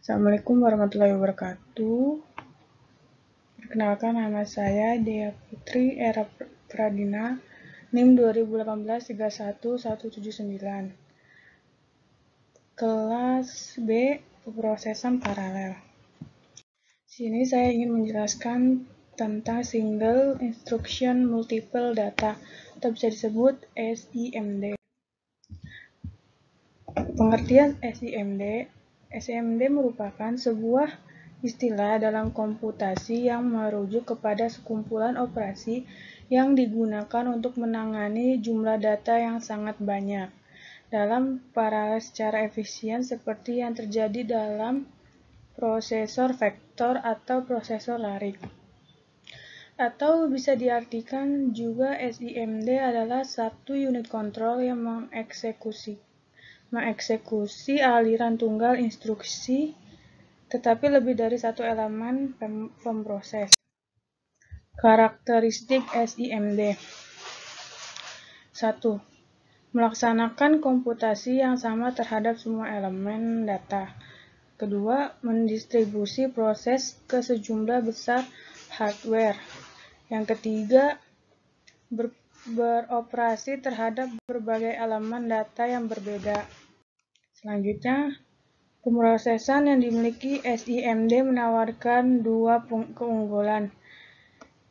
Assalamualaikum warahmatullahi wabarakatuh. Perkenalkan, nama saya Dea Putri Era Pradina, NIM 2018-31179. Kelas B, pemrosesan paralel. Sini saya ingin menjelaskan tentang Single Instruction Multiple Data, atau bisa disebut SIMD. Pengertian SIMD merupakan sebuah istilah dalam komputasi yang merujuk kepada sekumpulan operasi yang digunakan untuk menangani jumlah data yang sangat banyak dalam paralel secara efisien seperti yang terjadi dalam prosesor vektor atau prosesor larik. Atau bisa diartikan juga SIMD adalah satu unit kontrol yang mengeksekusi aliran tunggal instruksi, tetapi lebih dari satu elemen pemproses. Karakteristik SIMD. 1. Melaksanakan komputasi yang sama terhadap semua elemen data. Kedua, mendistribusi proses ke sejumlah besar hardware. Yang ketiga, beroperasi terhadap berbagai elemen data yang berbeda. Selanjutnya, pemrosesan yang dimiliki SIMD menawarkan dua keunggulan,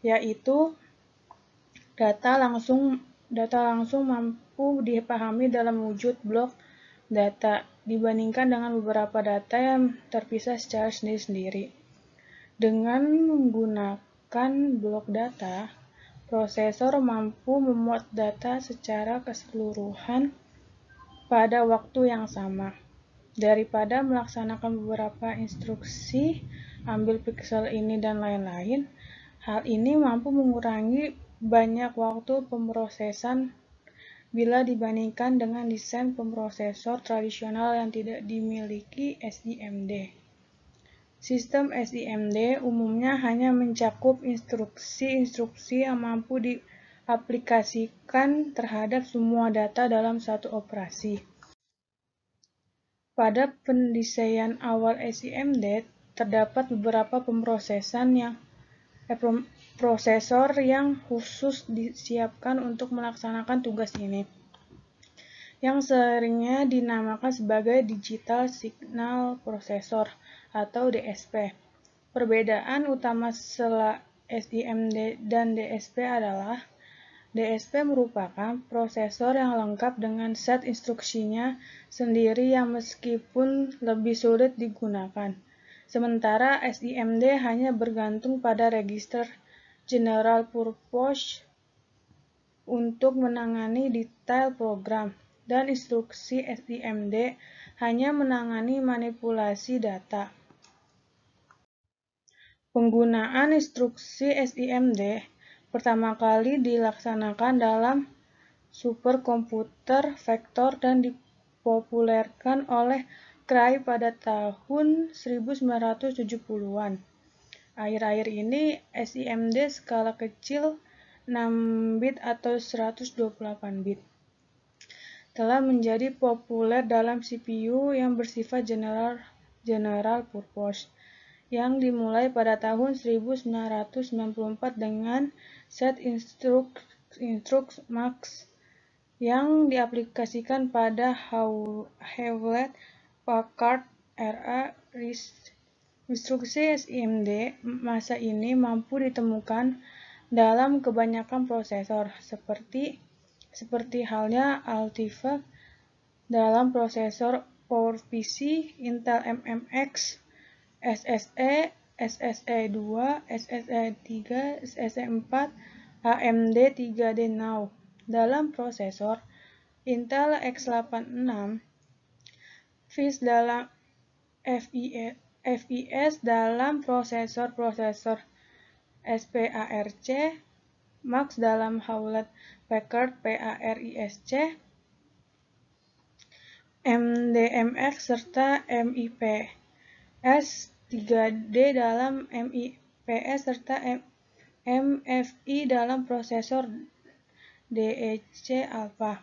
yaitu data langsung mampu dipahami dalam wujud blok data dibandingkan dengan beberapa data yang terpisah secara sendiri-sendiri. Dengan menggunakan blok data, prosesor mampu memuat data secara keseluruhan pada waktu yang sama. Daripada melaksanakan beberapa instruksi, ambil pixel ini dan lain-lain, hal ini mampu mengurangi banyak waktu pemrosesan bila dibandingkan dengan desain pemrosesor tradisional yang tidak dimiliki SIMD. Sistem SIMD umumnya hanya mencakup instruksi-instruksi yang mampu diaplikasikan terhadap semua data dalam satu operasi. Pada pendesain awal SIMD, terdapat beberapa prosesor yang khusus disiapkan untuk melaksanakan tugas ini, yang seringnya dinamakan sebagai Digital Signal Processor atau DSP. Perbedaan utama SIMD dan DSP adalah DSP merupakan prosesor yang lengkap dengan set instruksinya sendiri yang meskipun lebih sulit digunakan. Sementara SIMD hanya bergantung pada register general purpose untuk menangani detail program, dan instruksi SIMD hanya menangani manipulasi data. Penggunaan instruksi SIMD pertama kali dilaksanakan dalam superkomputer vektor dan dipopulerkan oleh Cray pada tahun 1970-an. Akhir-akhir ini SIMD skala kecil 6 bit atau 128 bit telah menjadi populer dalam CPU yang bersifat general purpose, yang dimulai pada tahun 1994 dengan set instruks max yang diaplikasikan pada Hewlett-Packard era RISC. Instruksi SIMD masa ini mampu ditemukan dalam kebanyakan prosesor, seperti halnya Altifa dalam prosesor PowerPC, Intel MMX, SSE, SSE2, SSE3, SSE4, AMD 3D Now dalam prosesor Intel x86, FIS dalam prosesor SPARC, MAX dalam Hewlett-Packard PARISC, MDMX serta MIPS 3D dalam MIPS serta MFI dalam prosesor DEC Alpha.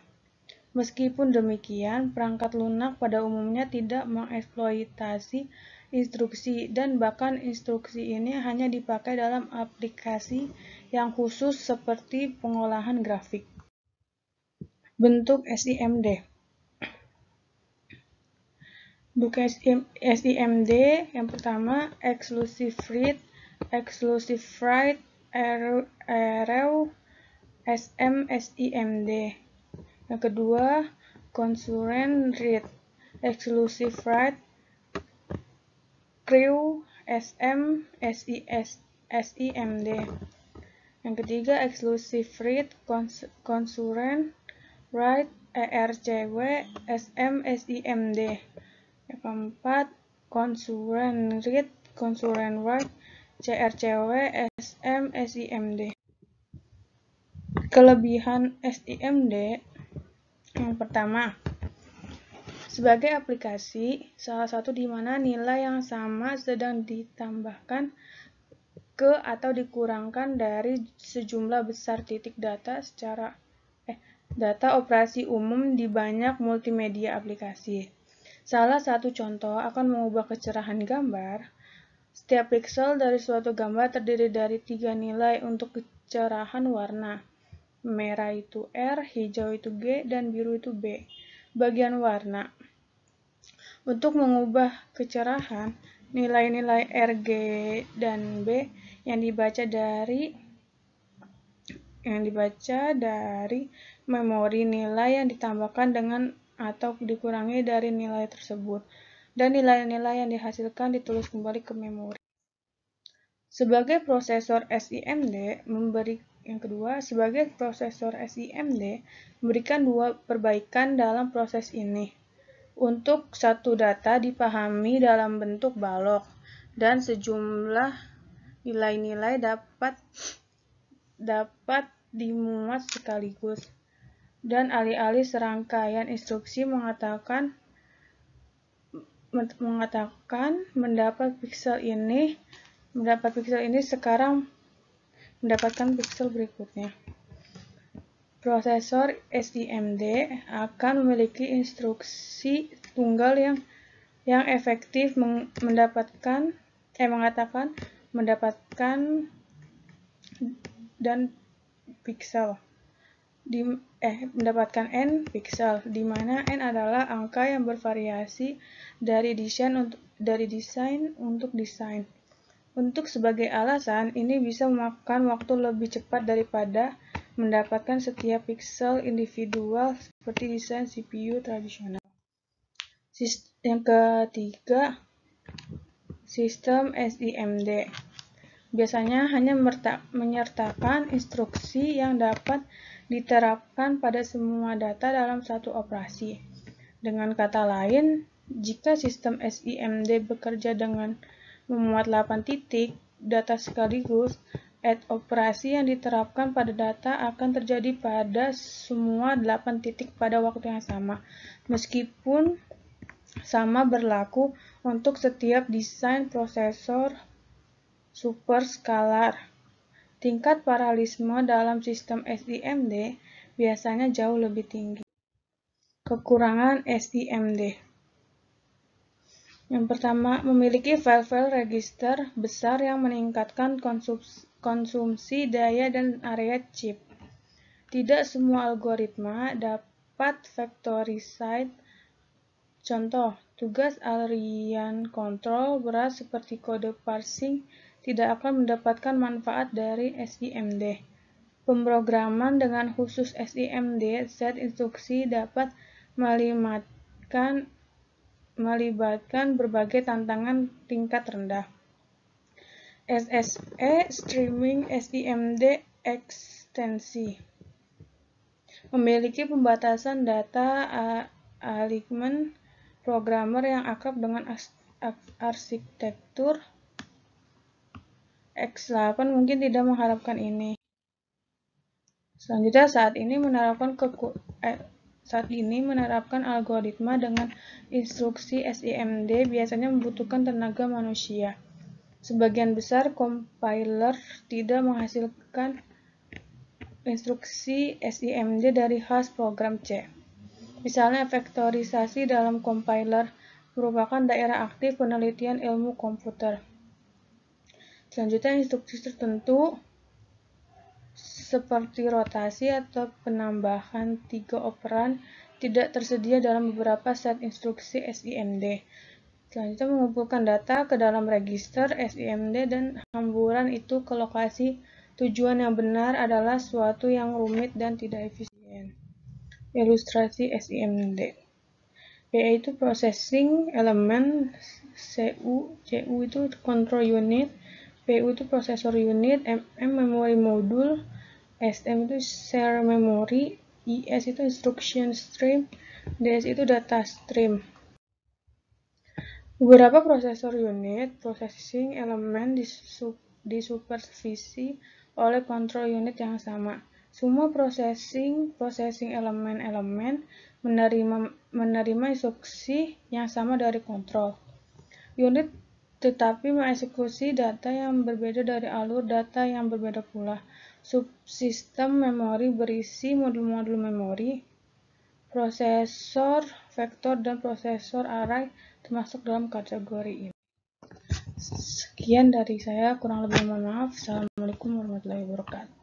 Meskipun demikian, perangkat lunak pada umumnya tidak mengeksploitasi instruksi, dan bahkan instruksi ini hanya dipakai dalam aplikasi yang khusus seperti pengolahan grafik. Bentuk SIMD. Bentuk SIMD yang pertama, exclusive read, exclusive write, arrow, SIMD. Yang kedua, concurrent read, exclusive write, crew, SIMD. Yang ketiga, exclusive read, concurrent write, ERCW, SIMD. Yang keempat, concurrent read, concurrent write, CRCW, SIMD. Kelebihan SIMD yang pertama, sebagai aplikasi, salah satu di mana nilai yang sama sedang ditambahkan ke atau dikurangkan dari sejumlah besar titik data data operasi umum di banyak multimedia aplikasi. Salah satu contoh akan mengubah kecerahan gambar. Setiap pixel dari suatu gambar terdiri dari 3 nilai untuk kecerahan warna. Merah itu R, hijau itu G, dan biru itu B. Bagian warna. Untuk mengubah kecerahan, nilai-nilai R, G, dan B yang dibaca dari memori nilai yang ditambahkan dengan atau dikurangi dari nilai tersebut, dan nilai-nilai yang dihasilkan ditulis kembali ke memori. Sebagai prosesor SIMD memberikan dua perbaikan dalam proses ini. Untuk satu data dipahami dalam bentuk balok, dan sejumlah nilai-nilai dapat dimuat sekaligus. Dan alih-alih serangkaian instruksi mengatakan mendapat pixel ini sekarang mendapatkan pixel berikutnya. Prosesor SIMD akan memiliki instruksi tunggal yang efektif mendapatkan mendapatkan n pixel, di mana n adalah angka yang bervariasi dari desain untuk desain. Untuk sebagai alasan, ini bisa memakan waktu lebih cepat daripada mendapatkan setiap pixel individual seperti desain CPU tradisional. Yang ketiga, sistem SIMD biasanya hanya menyertakan instruksi yang dapat diterapkan pada semua data dalam satu operasi. Dengan kata lain, jika sistem SIMD bekerja dengan memuat 8 titik data sekaligus, operasi yang diterapkan pada data akan terjadi pada semua 8 titik pada waktu yang sama, meskipun sama berlaku untuk setiap desain prosesor superskalar. Tingkat paralelisme dalam sistem SIMD biasanya jauh lebih tinggi. Kekurangan SIMD. Yang pertama, memiliki file-file register besar yang meningkatkan konsumsi daya dan area chip. Tidak semua algoritma dapat factorized. Contoh, tugas Aryan control berat seperti kode parsing tidak akan mendapatkan manfaat dari SIMD. Pemrograman dengan khusus SIMD set instruksi dapat melibatkan berbagai tantangan tingkat rendah. SSE Streaming SIMD Ekstensi memiliki pembatasan data alignment. Programmer yang akrab dengan arsitektur X8 mungkin tidak mengharapkan ini. Selanjutnya, saat ini menerapkan algoritma dengan instruksi SIMD biasanya membutuhkan tenaga manusia. Sebagian besar compiler tidak menghasilkan instruksi SIMD dari hash program C. Misalnya, vektorisasi dalam compiler merupakan daerah aktif penelitian ilmu komputer. Selanjutnya, instruksi tertentu seperti rotasi atau penambahan 3 operan tidak tersedia dalam beberapa set instruksi SIMD. Selanjutnya, mengumpulkan data ke dalam register SIMD dan hamburan itu ke lokasi tujuan yang benar adalah suatu yang rumit dan tidak efisien. Ilustrasi SIMD. PE itu processing element, CU itu control unit, PU itu processor unit, MM memory module, SM itu share memory, IS itu instruction stream, DS itu data stream. Beberapa prosesor unit processing element disupervisi oleh control unit yang sama. Semua processing elemen-elemen menerima instruksi yang sama dari kontrol unit, tetapi mengeksekusi data yang berbeda dari alur data yang berbeda pula. Subsistem memori berisi modul-modul memori, prosesor vektor, dan prosesor array termasuk dalam kategori ini. Sekian dari saya, kurang lebih mohon maaf. Assalamualaikum warahmatullahi wabarakatuh.